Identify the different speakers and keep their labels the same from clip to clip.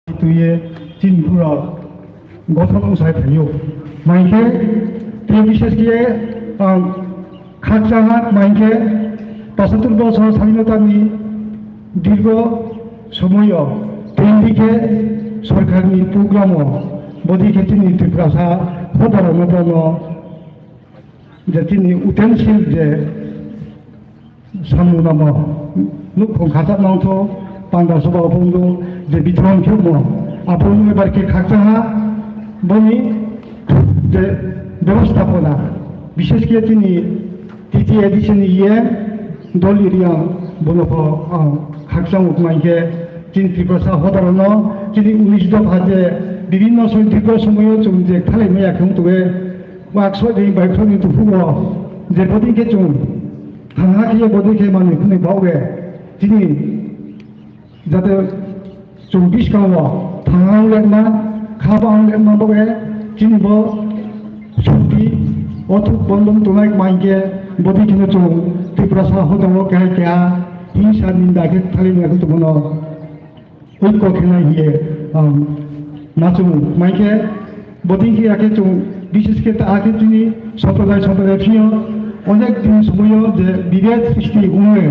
Speaker 1: 对进步了，我从公司朋友，买些，这বিশেষ করে খাকজাহাট মাইকে ৭৫ বছর স্বাধীনতানি দীর্ঘ সময় তিনদিকে সরকারি প্রোগ্রাম বদিকে তিনি ত্রিপুরা সাধারণত যে তিনি উটেনশিল যে সামু নাম লুকং খাতা নাংথ পান্ডা সভা বন্ধু যে বিতরণ খেব আপন এবারকে খাকজাহা বনি যে ব্যবস্থাপনা বিশেষ করে তিনি তৃতীয় এডিশন দল এরিয়া বলব খাকজাং মাইকে তিনি ত্রিপুরা সাধারণ তিনি 19 দফা যে বিভিন্ন দীর্ঘ সময় যে খালাইমায়া খেমতুয়ে ওয়াকশপে বাইকনি দুফুব যে বদিকে চুন হাহাকিয়ে বদিকে মানে খুনে বাউবে তিনি যাতে 24 গাঁও থাঙাং লেখনা খাবাং লেখনা বগে তিনি শক্তি অথুক বন্ধন তোমায় মাইকে বদিকে চুন ত্রিপুরা সাধারণ কেহা কেহা হিংসা নিন্দাকে খালাইমায়া খেমতুবন ঐক্য খেলা হিয়ে নাচুন মাইকে বদিকে আগে চুন বিশেষ করে আগে তিনি সম্প্রদায় ফিও অনেক দিন সময় যে বিভেদ সৃষ্টি উড়ে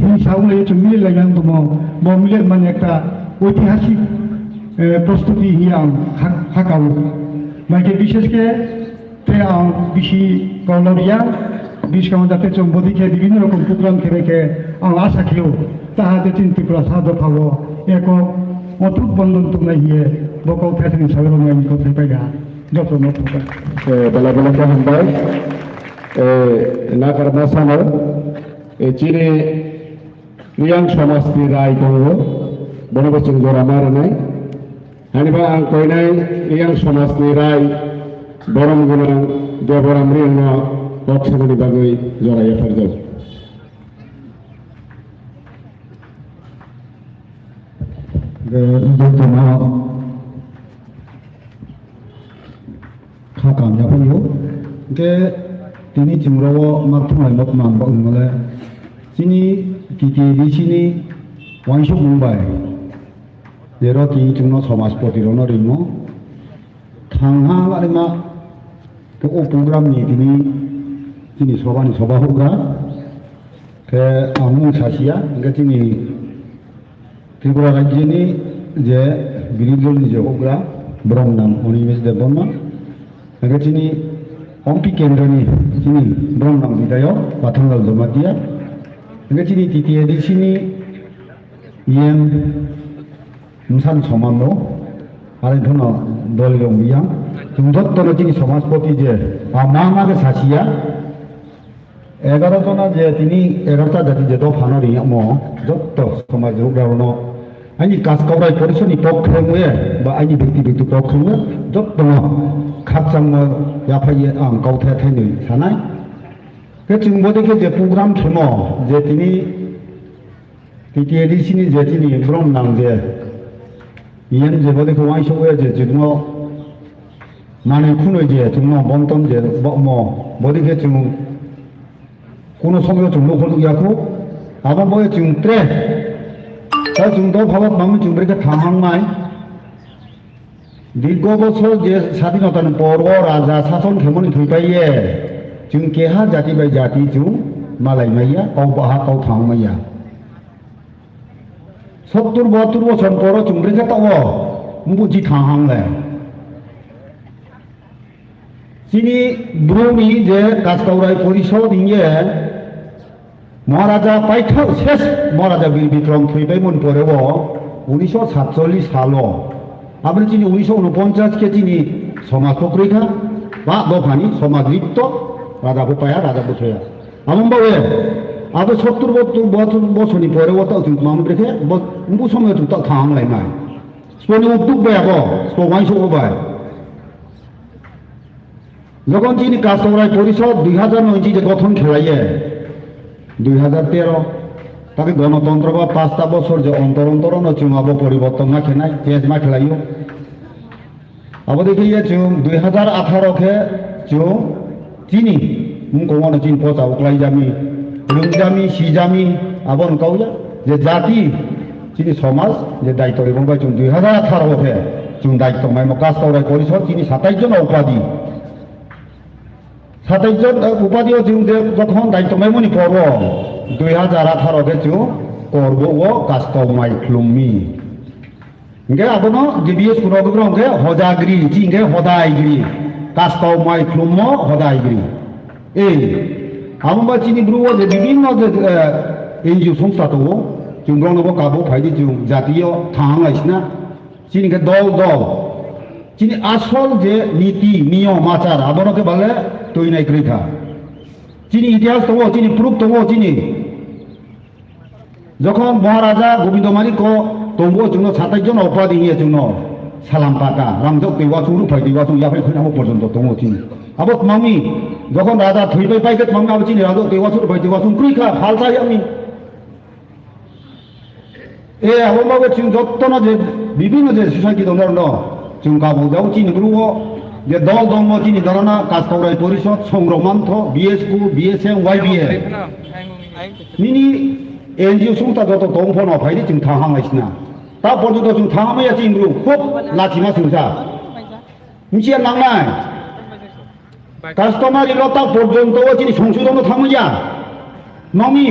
Speaker 1: হিংসা উড়ে মিলে লাগান দম মিলে মানে একটা ঐতিহাসিক প্রস্তুতি হিয়াং হাকাও মাইকে বিশেষ করে বেশি কর্ণরিয়া বিশ কাম যাতে বদিকে বিভিন্ন রকম প্রোগ্রাম খেলেকে আশা খেয়েও তাহাতে তিনি ত্রিপুরা সাহায্য পাবো এক অটুট বন্ধন তোমরা হিয়ে বকল ফ্যাশন সাধারণ কথা পাইগা যত নতুন
Speaker 2: bala-bala ko hambay nakaranasan chini riyang samasti rai ko bono bachung gora maranai haniba ang koinai riyang samasti rai borom gunang devoram riyang boksagani bagoi jora ya farjo
Speaker 1: খাকাম যাবো যে তিনি চিমরাও মারথমাই মতমান বলে তিনি কিকি দিছিনি ওয়াইশ মুম্বাই যেরো তিনি চিমন সমাজ প্রতিরণ রিমো থাংহা আরিমা তো ও প্রোগ্রাম নি তিনি সবানি সভা হোগা কে আমু সাসিয়া গে তিনি ত্রিপুরা রাজ্যনি যে বিরোধী দল যে হোগা ব্রহ্ম নাম অনিমেষ দেববর্মা তিনি অম্পি কেন্দ্রনি তিনি ব্রহ্ম বিধায়ক পাথরলাল জমাতিয়া তিনি তৃতীয় দিছিনি মুসান সমান্য আর ধন দলীয় মিয়া যত্ন তিনি সমাজপতি যে মাকে সাসিয়া 11 জনা যে তিনি 11টা জাতি যে দফানো রিয়াম যত সমাজ রোগারণ আইনি কাজ করাই পরিষদনি পক্ষে বা আইনি ব্যক্তি পক্ষে যত্ন খাকজাং याफाइए गावथा थाइनै सानाय बे जों बदिके जे प्रग्राम खेमो जे तिनि टिटिएडिसिनि जे तिनि ब्रह्म नाम जे इयन जे बदिके वाइसवे जे जोंनो माने खुनै जे जोंनो बन्टन जे बमो बदिके जों कोनो समय जों नखल याखौ आबा बय जों त्रे दा जों द भाबत मामि जों ब्रेके थांहांनाय दीर्घ बছর যে স্বাধীনতার পর রাজা শাসন খেমনি থইপাইয়ে जों केहा जाति बाय जाति जों मालाय माइया गाव बाहा गाव थां माइया 70-72 বছর পর जों ब्रेके ताओ मुबुजि थांहांले যিনি ব্রহ্মী যে কাজকাউরাই পরিষদ ইয়ে মহারাজা পাইথা শেষ মহারাজা বীর বিক্রম থইপাইমন পরেও 1947 সাল আপনি তিনি 1949 কে তিনি সমাজ প্রক্রিয়া বা দফানি সমাজ নৃত্য রাজা গোপায়া রাজা বছয়া আমবাবে আবে 70 বছরনি পরে ওটাও তুমি মামু রেখে মুবু সময় তো থাংলাই নাই স্পনি উদ্যোগ বায়াবো সবাই সবাই যখন তিনি কাজকরাই পরিষদ 2009 যে গঠন খেলাইয়ে 2013 তাকে গণতন্ত্র বা 5টা বছর যে অন্তরণ চুমাব পরিবর্তন না খেনাই চেঞ্জ না খেলাইও আবার দেখিয়ে চুম 2018 কে চুম চিনি মুখমান চিন পচা উকলাই জামি রুংজামি সিজামি আবন কাউয়া যে জাতি
Speaker 3: চিনি সমাজ যে দায়িত্ব এবং চুন 2018 চুন দায়িত্ব মাইম কাজ করাই পরিষদ চিনি 27 জন উপাধি 27 জন উপাধিও চুন যখন দায়িত্ব মাইমনি পড়ব 2018 চুন করব ও কাজ কমাই খুলমি ইংকে আবনো যে বিএস পুরোগ্রাম ইংকে হদাগিরি চিংকে হদাইগিরি কাজ কমাই খুলম হদাইগিরি এই আমরা চিনি ব্রুও যে বিভিন্ন যে এনজিও সংস্থা তো जों गावनोबो गाबो फायदि जों जातीय थांगासिना चिनिके दल दल चिनि आसल जे नीति नियम आचार आबोनोके बाले तैनाय ग्रैखा चिनि इतिहास दङ चिनि प्रुफ दङ चिनि যখন মহারাজা গোবিন্দমাণি ক তঙ্গো জন্য 27 জন উপাধি নিয়ে জন্য সালাম পাকা রামজক দেওয়া শুরু ফাই দেওয়া শুরু ইয়াফাই খৈনামো পর্যন্ত দङ চিনি আবত মামি যখন রাজা থইবাই পাইকে মামি আবো চিনি রাজা দেওয়া শুরু ফাই দেওয়া শুরু ক্রিখা ফালতাই আমি ए आबोबाबो जों जत्तनो जे विभिन्न जे सोसाइटि दङ जों गावबागाव चिनि ग्रुपआव जे दल दङ चिनि दाना काज कवराय परिषद संग्रमान्थ बिएसकु बिएसएम वाइबिए निनि एनजिओ संस्था जत दंफोनाव फायदि जों थांहांगासिना दा पर्यन्त जों थांहामाया चिनि ग्रुप खुब लाथिमा सोंसा मिथिया नांनाय कास्टमार इलता पर्यन्त चिनि संशोधन थांमाया नङि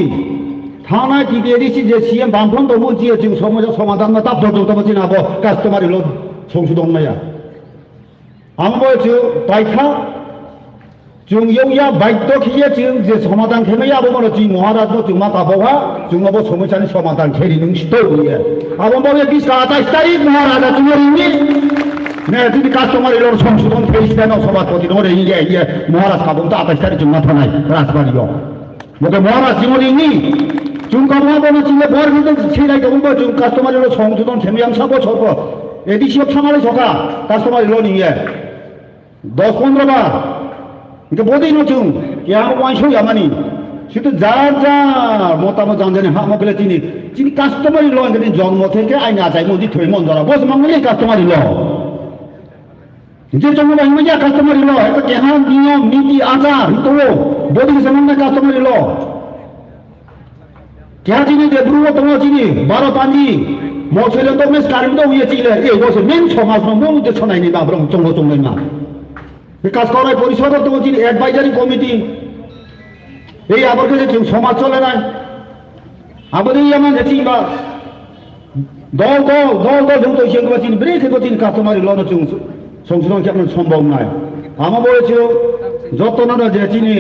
Speaker 3: थाना की देरिसी जे सीएम बामफ्रोम दङ जे जों समाजाव समाधान ता पर्यन्त चिनि आबो कास्टमार इल संशोधन माया आंबो जों बायखा जों यौया बाध्य खिये जों जे समाधान खेमाया आबो मानो जों महाराज जों मा गाबोहा जों आबो समस्यानि समाधान खेरि नों सिथो होयो आबो माबे 28 तारिख महाराजा जों रिंनि ने जोंनि कास्टमार इल संशोधन प्रेसिडेन्ट सभापति दङ रे इये महाराज गाबो 28 तारिख जों मा थानाय राजबारियाव मके महाराज जों रिंनि जों गावबागाव चिने बरबिदों सेलाय दङबो जों कास्टमार इल संशोधन खेमायां साबो सरबो एडिसियाव थांनानै सका कास्टमार इल निये 10-15 बार इनके बोधी नो चुं यहाँ वांशो यामानी सिर्फ जार जार मोतामो जानजने हाँ मोकले चिनी चिनी कास्टमर इलो इनके जन्म थे के आइना आचाई मोदी थोड़ी मन जरा बस मंगले कास्टमर इलो जे जन्म बाही में जा कास्टमर इलो है तो यहाँ नियम नीति आचार तो बोधी के समय में कास्टमर इलो क्या चिनी जे ब्रुओ तो चिनी 12-5 मोचेले तो में स्टार्ट में हुए चिले ये वो से मेन समाज में वो मुझे सुनाई नहीं बाबरों चंगो ना विकास करा परिषद तो चिनी एडवाइजरी कमिटी ये आबर के जो समाज चले ना आबर ये हमें जैसी बा दल जो तो इसे को चिनी ब्रेक को चिनी कास्टमर लोन जो संशोधन के अपने संभव ना है हम बोले जो तो ना जे चिनी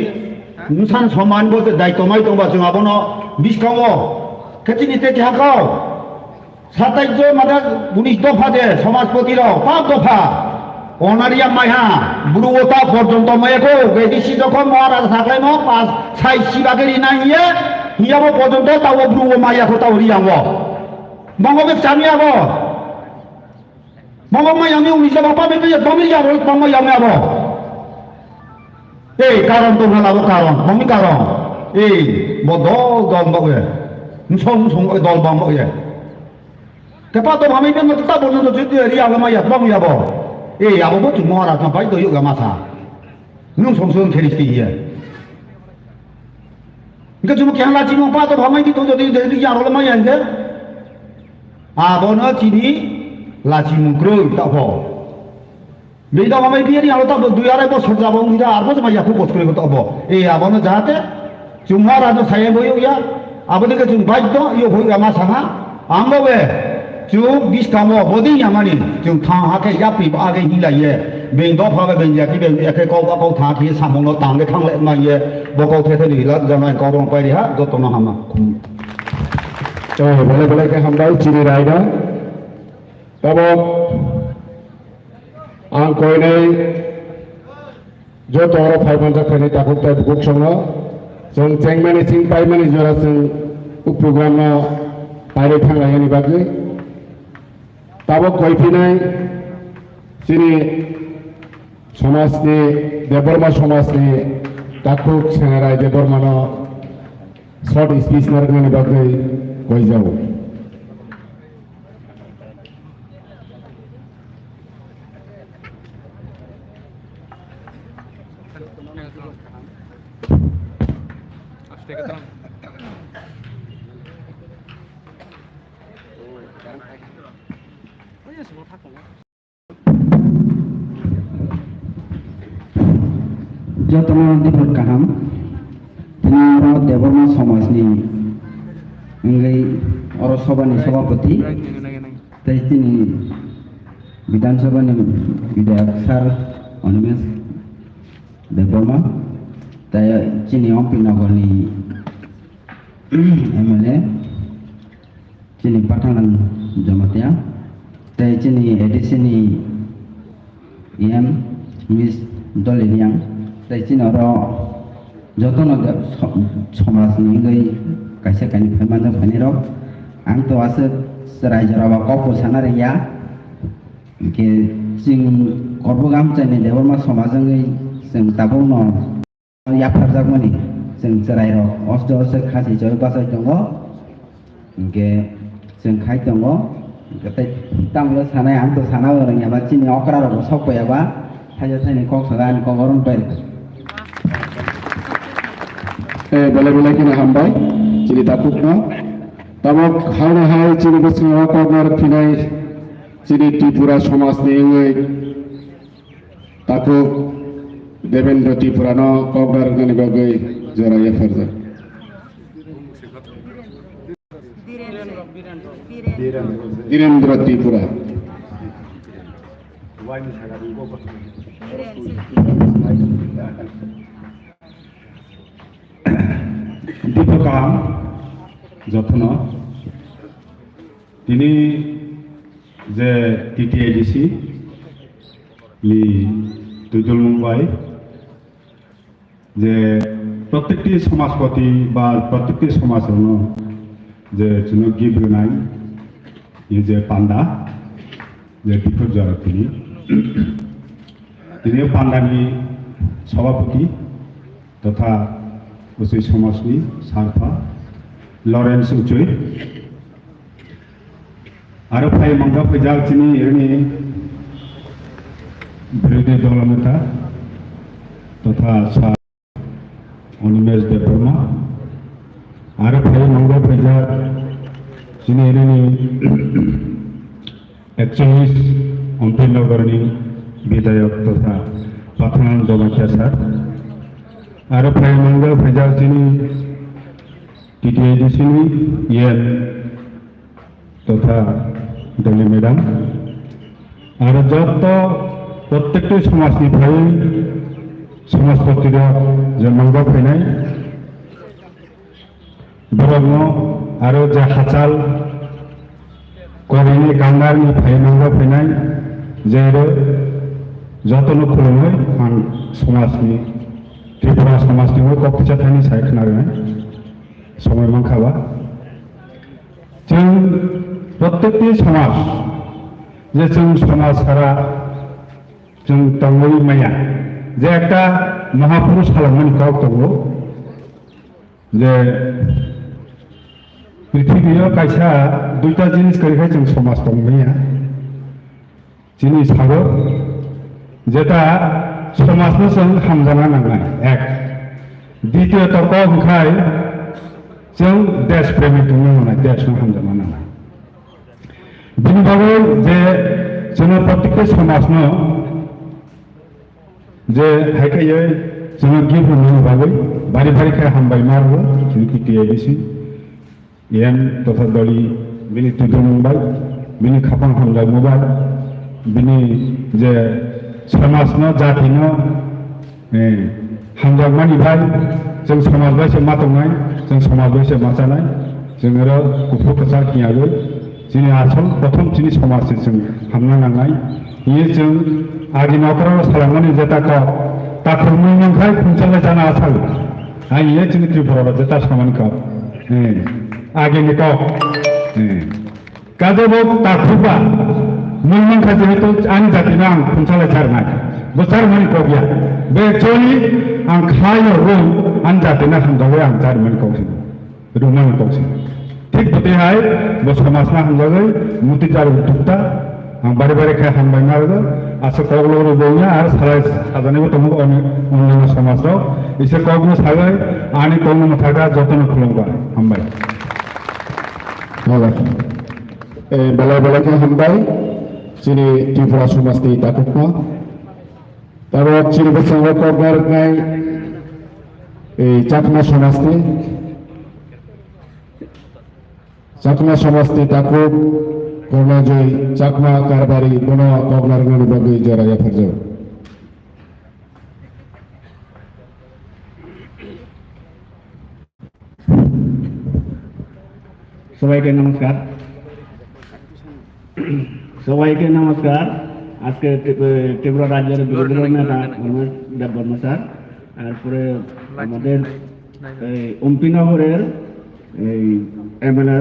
Speaker 3: नुसान समान बोलते दायित्व माई तो बात जो आबर ना 20 कामो कितनी ते क्या काओ 27 जो मतलब 19 दफा दे समाजपति लो 5 दफा ओनारिया माया बुरुवता पर्यन्त मायाको गेदिसि जखन महाराज थाखाय न 5 6 बागेरि नाइए हियाबो पर्यन्त ताव बुरुव मायाको ताव रियाङो मंगबे चामियाबो मंगब मायानि उनिसे बापा बेबे बमि जारो बमि यामाबो ए कारण तो नालाबो कारण बमि कारण ए बदल दल बगे नुसं दल बगे केपा तो हामी बेन ता पर्यन्त जुदि रियाङो माया बमि याबो ए आबो तो महाराज ना भाई तो योगा माथा नों संशोधन खेलिस्ती है इनका जो क्या लाची में पातो भाई की तो जो दिन यार वाला माया इनके आबो ना चीनी लाची में ग्रो तापो बेदा भाई भी यार तापो दुयारे बस सजाबो इधर आबो से माया को बस करे तापो ए आबो ना जाते जो महाराज ना साये बोयो या आबो ने के जो भाई तो यो होगा मासा हा आंगो बे जो 20 कामो बोधी यामानी जो थां हाके यापी आगे हिलाये बेंदो फाबे बेंया की बे एके गाव थां की सामंग तांगे खांले माये बगाव थे थे ला जमाय गरम पाइरि हा जतनो हामा
Speaker 2: तो बोले के हम दाई चिनि रायदा तब आं कोइनै जो तोरो 500 खनि ताको ता बुक संग जों चेंगमानि सिं पाइमानि जरा जों प्रोग्राम पाइरे थांलायनि बागै ताबो कयफिनाय चिनि समाजनि देबरमा समाजनि दाखुक सेनाराय देबरमानो शॉर्ट स्पीच नारगनि बागै कयजाव
Speaker 4: যতন দিবত কাহাম তিনি দেবর্মা সমাজনি অঙ্গै অরসভাनि সভাপতি তাই তিনি বিধানসভাनि বিধায়ক স্যার অনিমেষ দেববর্মা তাই চিনি অম্পিনগরनि এমএলএ চিনি পাঠান জমাতিয়া তাই চিনি এডিসিনি এম মিস দলিনিয়াং তাই চিনি যতন समाजनि गई kaisa kaini phaimanja phainirok ang to ase raija raba kopo sana reya ke jing korbogam chaini deborma samajangei jing tabungno yapharjakmani jing serai rok osto ose khasi joi basai tongo ke jing khai tongo ketai tamlo sanai ang to sana orang yaba chini okra rok sokpayaba thaja thaini kok sagan kogoron pai
Speaker 2: bela kini hambai ciri tapukna tabok hauna hai ciri besar kogar pinai ciri Tripura Somas ni takuk Devendra Tripura no kogar nani bagai jora ya farza Direndra Tripura
Speaker 5: দীপকাম যত্ন তিনি যে টিটিআইডিসি লি তুইদুল মুম্বাই যে প্রত্যেকটি সমাজপতি বা প্রত্যেকটি সমাজের যে gift হোনাই এই যে পান্ডা যে বিপর্যয় তিনি পান্ডানি সভাপতি তথা उचै समाजनि सारफा लरेन्स उचै आरो फाइ मंगा फैजाल चिनि एरनि बिरोधी दल नेता तथा सा अनिमेष देबबर्मा आरो फाइ मंगा फैजाल चिनि एरनि 41 अम्पिनगरनि विधायक तथा पाथान दमाकिया सार आरो फाइ मंगल फैजाल चिनी टीटीआईडीसी एम तथा दली मैडम आरो जत प्रत्येकटी समाजनिफ्राय समाजपति जे मंगल फैनाय बरगनो आरो जे हाचाल करिनि गांगारनि फाइ मंगल फैनाय जेरो जतनो खुलुमै आं समाजनि त्रिपुरा समाजनि कपिचा थानि साय खोनागोन समय मांखाबा जों प्रत्येकटी समाज जे जों समाज सारा जों तंगै माया जे एकटा महापुरुष खालामनानै गाव दङ जे पृथ्वीयाव कायसा दुइटा जिनिस करिखाय जों समाज दं माया जिनिस हागो जेटा समाजनो जों हामजाना नांनाय एक द्वितीय तर्क ओंखाय जों देश प्रेमी दुनो मोननाय देशनो हामजाना नांनाय बिनि बागै जे जोङो प्रत्येक समाजनो जे हायखायै जोङो गिफ्ट होनो बागै बारि बारिखाय हामबाय मारबो जों टीटीआईडीसी एम तथा दलि बिनि तुदुं मोनबाय बिनि खाफां हामजाय मोबाय बिनि जे समाजनो जातिनो हामजागमानि भाई जों समाज बायसे मातंनाय जों समाज बायसे माचानाय जोङो गुफुर कसार खियागो जोंनि आसल प्रथम जोंनि समाज जों हामना नांनाय इयो जों आदि नखराव सालांनानै जे ताखौ मोनखाय खुंचालाय जाना आसाल आं इयो जोंनि त्रिपुरायाव जे ता सामानखौ आगेनि काव गाजोबो ताखुबा मोनखाय जेहेतु आंनि जातिनो आं खुंचालाय जारनाय बोसार मानि कबिया बे एक्चुअली आं खायो रों आं जातिनो हामजाबाय आं जारमान कौसि रुमान कौसि ठीक बतेहाय बो समाजना हामजागै मुति जारु दुक्ता आं बारे बारे खाय हामबाय मारगो आसे कगलो बोया आरो सालाय साजानायबो दङ अन्य समाजाव इसे कगनो सागै आनि कगनो मथागा जतन खुलुमबाय हामबाय
Speaker 2: बेला बेला के हामबाय চিনি ত্রিপুরা সমাজটি তাকুক না তারপর চিনি বেসঙ্গ কর্নার নাই এই চাকমা সমাজটি তাকুক কর্ণাজয় চাকমা কারবারি বন কর্নার গণিবাগী জরাইয়া ফেরজ
Speaker 6: সবাইকে নমস্কার। আজকে ত্রিপুরা রাজ্যের বিরোধী দল নেতা দেব বর্মা স্যার, তারপরে আমাদের অম্পিনগরের এই এমএলএ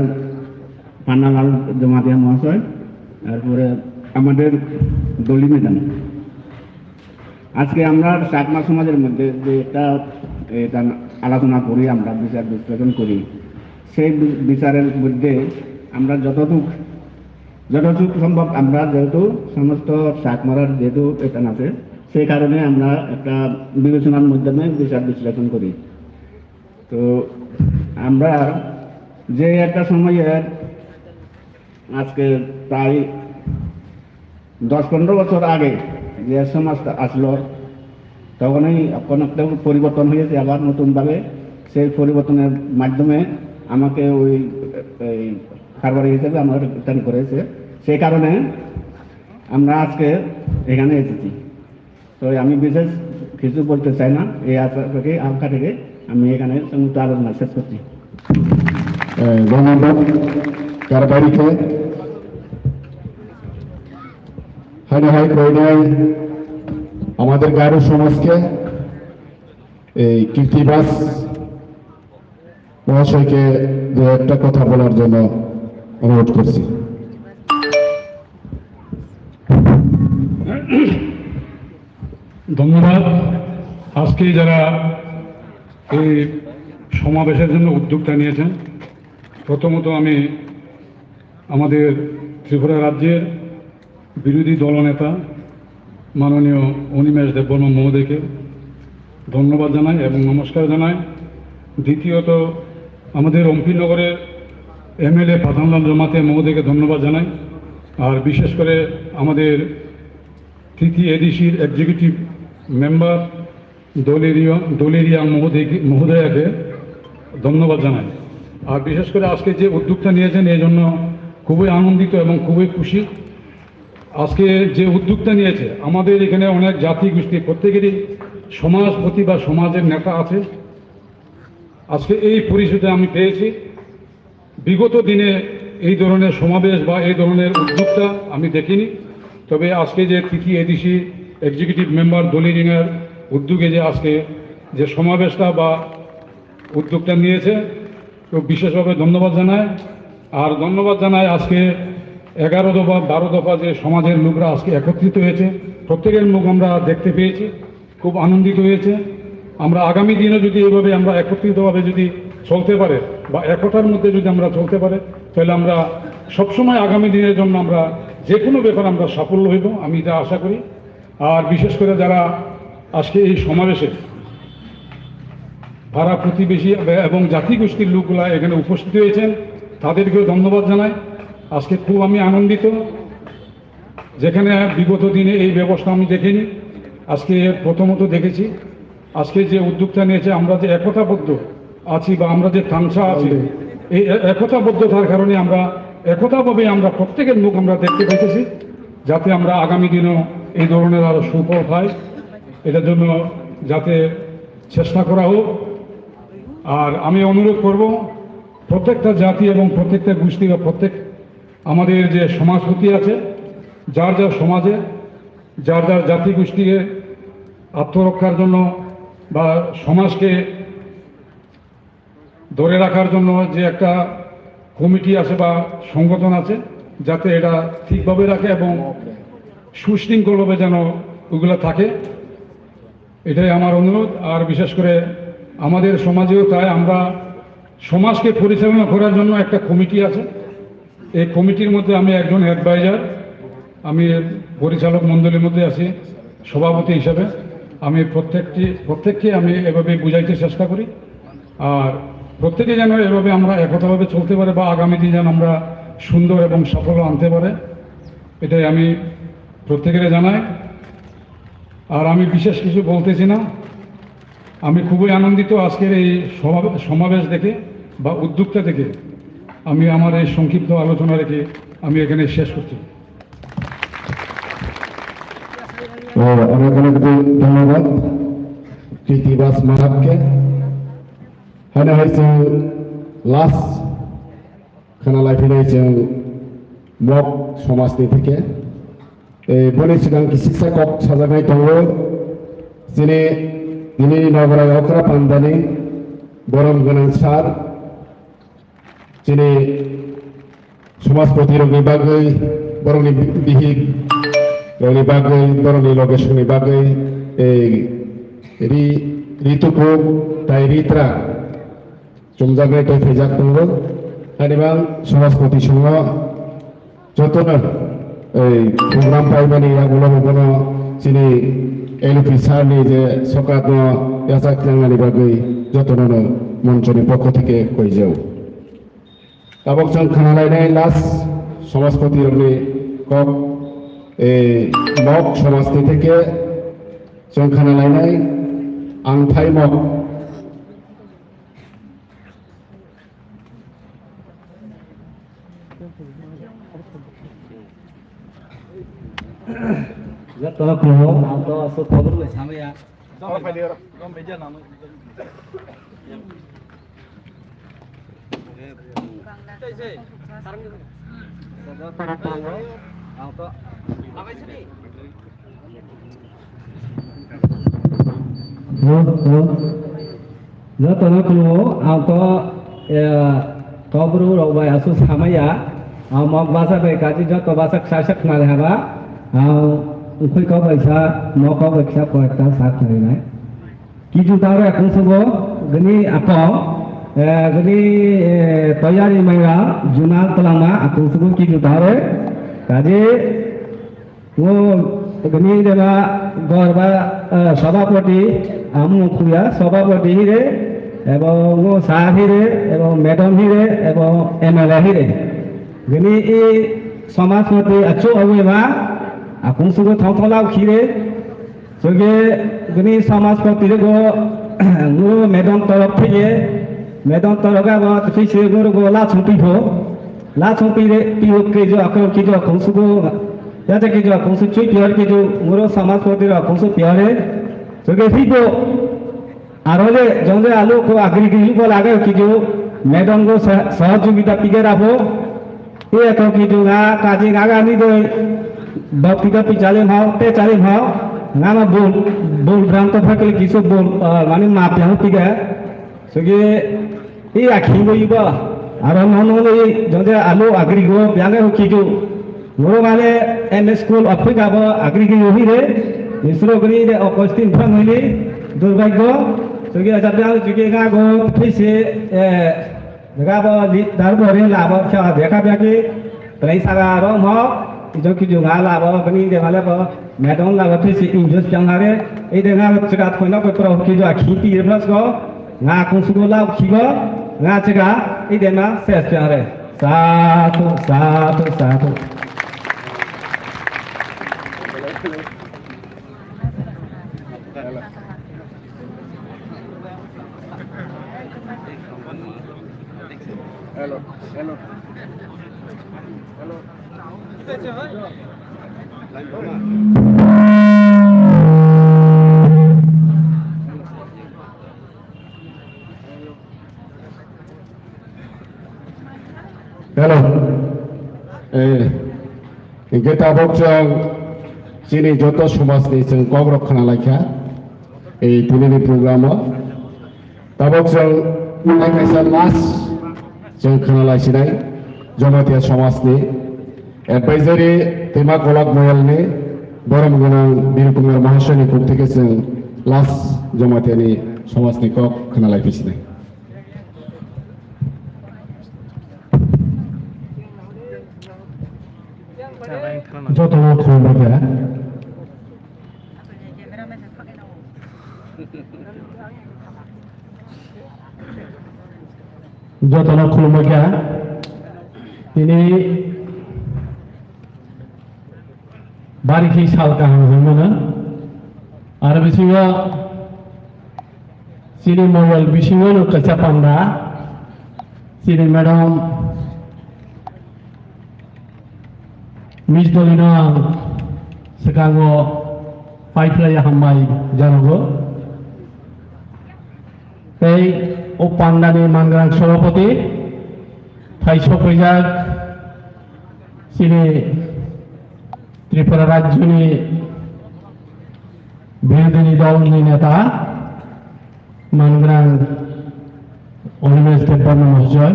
Speaker 6: পান্নালাল জমাতিয়া মহাশয়, তারপরে আমাদের দলীয় নেতা। আজকে আমরা চাকমা সমাজের মধ্যে যে এটা আলোচনা করি, আমরা বিচার বিশ্লেষণ করি, সেই বিচারের মধ্যে আমরা যতটুকু সম্ভব আমরা যেহেতু সমস্ত চাকমারার যেহেতু এটা আছে, সেই কারণে আমরা একটা বিবেচনার মাধ্যমে বিচার বিশ্লেষণ করি। তো আমরা যে একটা সময়ে আজকে প্রায় 10-15 বছর আগে যে সমাজটা আসলো, তখনই কোনো একটা পরিবর্তন হয়েছে আবার নতুনভাবে। সেই পরিবর্তনের মাধ্যমে আমাকে ওই কারবারি হিসেবে আমার রিটার্ন করেছে, সেই কারণে আমরা আজকে এখানে এসেছি। তো আমি বিশেষ কিছু বলতে চাই না, এই আশা থেকে আমি এখানে সমস্ত আলোচনা শেষ করছি।
Speaker 2: ধন্যবাদ কারবারিকে। হাই কইনাই আমাদের গারো সমাজকে এই কীর্তিবাস মহাশয়কে দু একটা কথা বলার জন্য অনুরোধ করছি।
Speaker 5: ধন্যবাদ। আজকে যারা এই সমাবেশের জন্য উদ্যোগটা নিয়েছেন, প্রথমত আমি আমাদের ত্রিপুরা রাজ্যের বিরোধী দলনেতা মাননীয় অনিমেষ দেববর্মা মহোদয়কে ধন্যবাদ জানাই এবং নমস্কার জানাই। দ্বিতীয়ত আমাদের অম্পিনগরের এমএলএ পাঠানলাল জমাতিয়া মহোদয়কে ধন্যবাদ জানাই। আর বিশেষ করে আমাদের তৃতীয় এডিসির এক্সিকিউটিভ মেম্বার দলেরিয়া মহোদয়াকে ধন্যবাদ জানাই। আর বিশেষ করে আজকে যে উদ্যোগটা নিয়েছেন এই জন্য খুবই আনন্দিত এবং খুবই খুশি। আজকে যে উদ্যোগটা নিয়েছে, আমাদের এখানে অনেক জাতি গোষ্ঠী প্রত্যেকেরই সমাজপতি বা সমাজের নেতা আছে। আজকে এই পরিষদে আমি পেয়েছি। বিগত দিনে এই ধরনের সমাবেশ বা এই ধরনের উদ্যোগটা আমি দেখিনি, তবে আজকে যে তৃতীয় এডিসি এক্সিকিউটিভ মেম্বার দলিরিংয়ের উদ্যোগে যে আজকে যে সমাবেশটা বা উদ্যোগটা নিয়েছে, তো বিশেষভাবে ধন্যবাদ জানাই। আর ধন্যবাদ জানাই আজকে 11 দফা 12 দফা যে সমাজের লোকরা আজকে একত্রিত হয়েছে, প্রত্যেকের মুখ আমরা দেখতে পেয়েছি, খুব আনন্দিত হয়েছে। আমরা আগামী দিনে যদি এইভাবে আমরা একত্রিতভাবে যদি চলতে পারে বা একতার মধ্যে যদি আমরা চলতে পারে, তাহলে আমরা সবসময় আগামী দিনের জন্য আমরা যে কোনো ব্যাপার আমরা সাফল্য হইব, আমি এটা আশা করি। আর বিশেষ করে যারা আজকে এই সমাবেশে পাড়া প্রতিবেশী এবং জাতিগোষ্ঠীর লোকগুলা এখানে উপস্থিত হয়েছেন, তাদেরকেও ধন্যবাদ জানাই। আজকে খুব আমি আনন্দিত, যেখানে বিগত দিনে এই ব্যবস্থা আমি দেখিনি, আজকে প্রথমত দেখেছি। আজকে যে উদ্যোগটা নিয়েছে, আমরা যে একতাবদ্ধ আছি বা আমরা যে তামসা আছি, এই একতাবদ্ধতার কারণে আমরা একতাভাবে আমরা প্রত্যেকের মুখ আমরা দেখতে পেতেছি, যাতে আমরা আগামী দিনেও এই ধরনের আরও সুফল পাই, এটার জন্য যাতে চেষ্টা করা হোক। আর আমি অনুরোধ করব প্রত্যেকটা জাতি এবং প্রত্যেকটা গোষ্ঠী বা প্রত্যেক আমাদের যে সমাজপতি আছে, যার যার সমাজে যার যার জাতি গোষ্ঠীকে আত্মরক্ষার জন্য বা সমাজকে ধরে রাখার জন্য যে একটা কমিটি আছে বা সংগঠন আছে, যাতে এটা ঠিকভাবে রাখে এবং সুশৃঙ্খলভাবে যেন ওগুলো থাকে, এটাই আমার অনুরোধ। আর বিশেষ করে আমাদের সমাজেও তাই, আমরা সমাজকে পরিচালনা করার জন্য একটা কমিটি আছে। এই কমিটির মধ্যে আমি একজন অ্যাডভাইজার, আমি পরিচালক মণ্ডলীর মধ্যে আছি সভাপতি হিসাবে। আমি প্রত্যেককে আমি এভাবে বুঝাইতে চেষ্টা করি। আর প্রত্যেকে যেন এভাবে আমরা একতাভাবে চলতে পারে বা আগামী দিন যেন আমরা সুন্দর এবং সাফল্য আনতে পারে, এটাই আমি প্রত্যেকের জানাই। আর আমি বিশেষ কিছু বলতেছি না, আমি খুবই আনন্দিত আজকের এই সমাবেশ দেখে বা উদ্যোগটা দেখে। আমি আমার এই সংক্ষিপ্ত আলোচনা রেখে আমি এখানে শেষ করছি।
Speaker 2: অনেক অনেক ধন্যবাদ কৃতিবাস মাহাতকে। হ্যাঁ হয়েছে লাস্ট খানালাই ফিরেছে মগ সমাজনি থেকে বনে सिगां किसिसा कप साजानाय दङ जेने दिनै नगराव अख्रा पान्दानि बरम गोनां सार जेने समाजपति रंनि बागै बरंनि बिहिग रंनि बागै बरंनि लगेशननि बागै रितुखौ ताइ रित्रा जमजानाय तयफैजाक दङ हानिबां समाजपति सङो जतनो program paimani agulo bono sini LP sarni je sokatno yasak nangani bagai jotono monchoni pokho theke koi jau tabok jong khanalai nai las সমাজপতি রনি কক মগ সমাজনি থেকে জং khanalai nai angthai mog
Speaker 4: rất là khổ nào to số có bất kỳ sao vậy ạ rất là khổ nào to có buru rồi vậy asu sama ya mau bahasa baik aja jatuh bahasa sasak nggak ada khơi có bài sa nó có bài sa của ta sát này này kí chúng ta ra cũng sabo gani apa gani tayari maya junal pelama cũng sabo kí chúng ta ra kaje वो gani deba gorba সভাপতি আমু খুয়া সভাপতি হিরে এবং ও সাহ হিরে এবং madam হিরে এবং এমএলএ হিরে gani এই সমাজপতি আছো অবৈবা akung sugo thongtholau khire soge gani समाजपति go ngo medon torok thege medon toroga ba thise go la chumpi re piho ke jo akro ki jo akung sugo yate ke jo akung su chui pior ke jo ngoro समाजपति ro akung su piore soge hido arole jonge alu ko agri gi ko lage ki jo medon go সহযোগিতা pige rabo e akro ki jo ga kaje ga ni do baptiga picale mau te cale mau ngama bol branto fakil kiso bol mani map yang tiga soge i akhi go iba aro nono le jode alu agri go biange ho kijo moro mane ms school afrika bo agri gi hi re isro gri de opostin family durbagyo soge aja biang juge ga go thise ga bo dar bo re la bo kha dekha biake plai saga ro mo जो कि जो गाला बा बनी दे वाला बा madam ला बथि से इंजस जंगारे ए दे गा चगा थोइना को प्रो कि जो खीपी प्लस गो गा कुसुगो ला खिगो गा चगा ए दे ना सेस जंगारे साधु साधु साधु
Speaker 2: hello hello hello kita bokjong sini joto somas ni jeng kogrok khana laikha ei tinini programo tabokjong kaisa las jeng khana laisinai jamatia somas ni advisory tema kolak moyal ni borom gunang birkumar mahasoni kuk থেকে जों লাস জমাতিয়ানি সমাজনি cock khana laipisinai
Speaker 1: যত খুলবে যত খুলবে ini
Speaker 5: बारिखि साल गाहाम mono आरो बिथिङाव सिनि मबाइल बिथिङावनो काचा पान्डा सिनि मेडम मिस दलिनो सिगाङाव पाइपलाया हामबाय जानांगौ बै ओ पान्डानि मानग्रां सभापति फाइ सफैजाक सिनि त्रिपुरा राज्यनि बिरोधी दलनि नेता मानग्रां अनिमेश देबबर्मा महाशय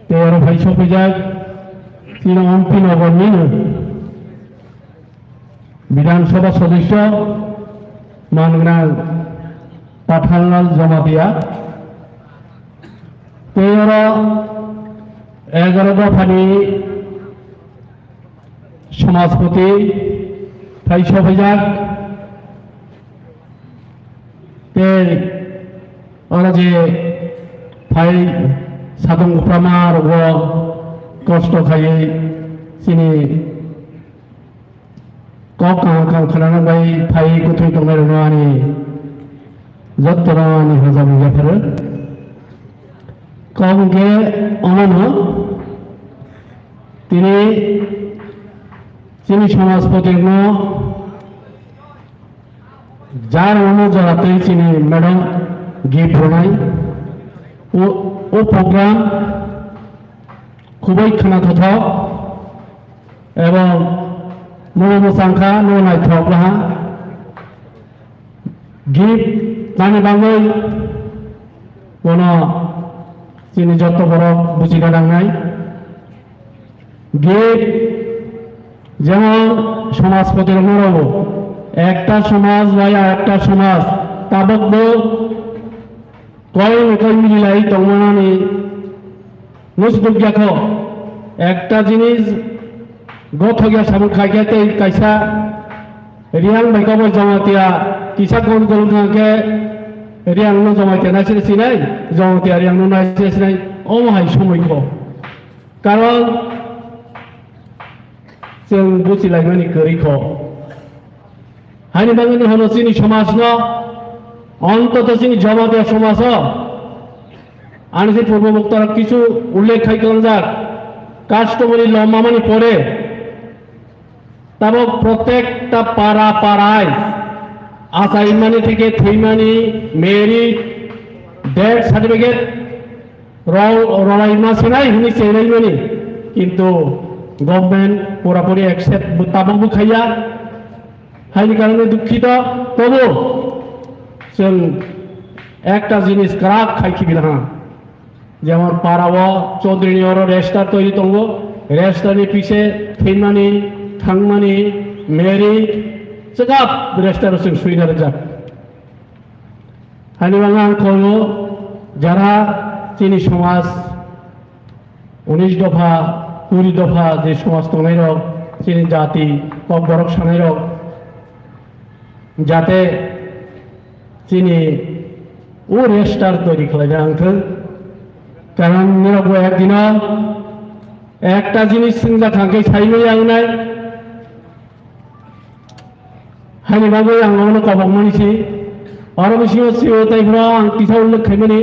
Speaker 5: तेरो भाई सफैजाक सिनि एमपि नगरनिनो विधानसभा सदस्य मानग्रां पाठानलाल जमातिया तेरो 11 दफानि समाजपति फाइ सफैजाक ते जे फाइ सादं उफ्रामार कष्ट खायै सिनि कब काम खालामनांबाय फाइ गुथै दंनाय रङानि जत्तरानि हेफाजाब मुजाफोर कमके अननो तिनि चिनी समाजपति जार अनुजाते चिनी मैडम गिफ्ट बनाई वो प्रोग्राम खुबै खोनाथाव एवं मोसांखा नायथावब्ला गिफ्ट जानो बाङै चिनी जत बर बुजिना लांनाय गिफ्ट যেমন সমাজপতির মরব একটা সমাজ বা একটা সমাজ তাবকবো কয় মিলাই তমানানি মুসদুজ্ঞাখ একটা জিনিস গথগিয়া সামু খাইয়াতে কাইসা রিয়াং বাইকাবো জমাতিয়া কিসা কোন গলগাকে রিয়াং নো জমাতিয়া নাইছে নাই জমাতিয়া রিয়াং নো নাইছে নাই অমহাই সময়খ কারণ जों बुजिलायनायनि गोरिखौ हानि बांगनि हनो जोंनि समाजनो অন্তত जोंनि जमातिया समाजो आरो जे पूर्व बक्तारा কিছু उल्लेख खालाम যাক কাস্টমারি ল মামানি পড়ে তারপর প্রত্যেকটা পাড়া পাড়ায় আসাইনমানি থেকে থইমানি মেরিট ডেথ সার্টিফিকেট রড়াই মাসে নাই হুনি চেনাইমানি কিন্তু गवर्नमेंट पूरापूरी एक्सेप्ट ताबक खाइया हाइनि कारणे दुखित तबु जों एकटा जिनिस क्राक खाइखिबिना जेमन पाराव चौधुरीनि अर रेजिस्टार तैरि दङ रेजिस्टारनि पिछे थैमानि थांमानि मेरि सेगाब रेजिस्टार जों सुइना जा हाइनि बांगा आं कयो जारा जोंनि समाज 19 दफा 20 दफा जे समाज दंनाय रग जोंनि जाति कक बरक सानाय रग जाते जोंनि ओ रेजिस्टार तैरि खालायनो हांथों कारण निरगो एकदिन एकटा जिनिस जों थांखै साइमै आंनाय हानि बागै आं मावनो काबांमानिसि आरो बिसिङाव सिवतायफ्राव आं किसा उल्लेख खालामनि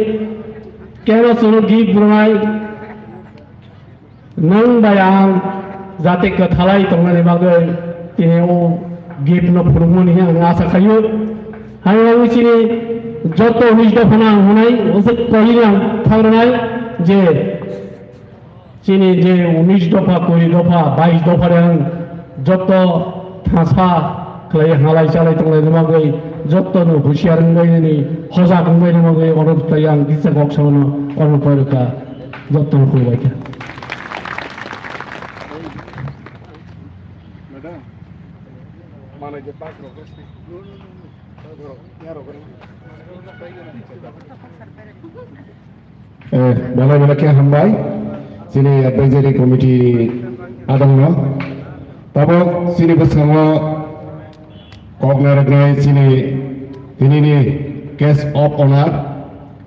Speaker 5: केन सोनो गिफ्ट ब्रनाय नों बायां जाते कथालाय तंनानै बागै दिनै ओ गिफ्ट न फुरुमनि आं आशा खायो हानि बागैसिनि जत निज दफाना होनाय ओसे कहिनि आं थांनाय जे चिनि जे 19 दफा 20 दफा 22 दफा आं जत थासा खालाय हालाय चालाय तंनानै बागै जतनो हुसियार गयनि हजा गयनि बागै अनुरोध खालाय आं गिसा गक्सावनो अनुरोध खालायका जतनो खुबाय
Speaker 2: Bala ke hambai sini advisory committee adangno tabo sini bersama kognar sini ini case of honor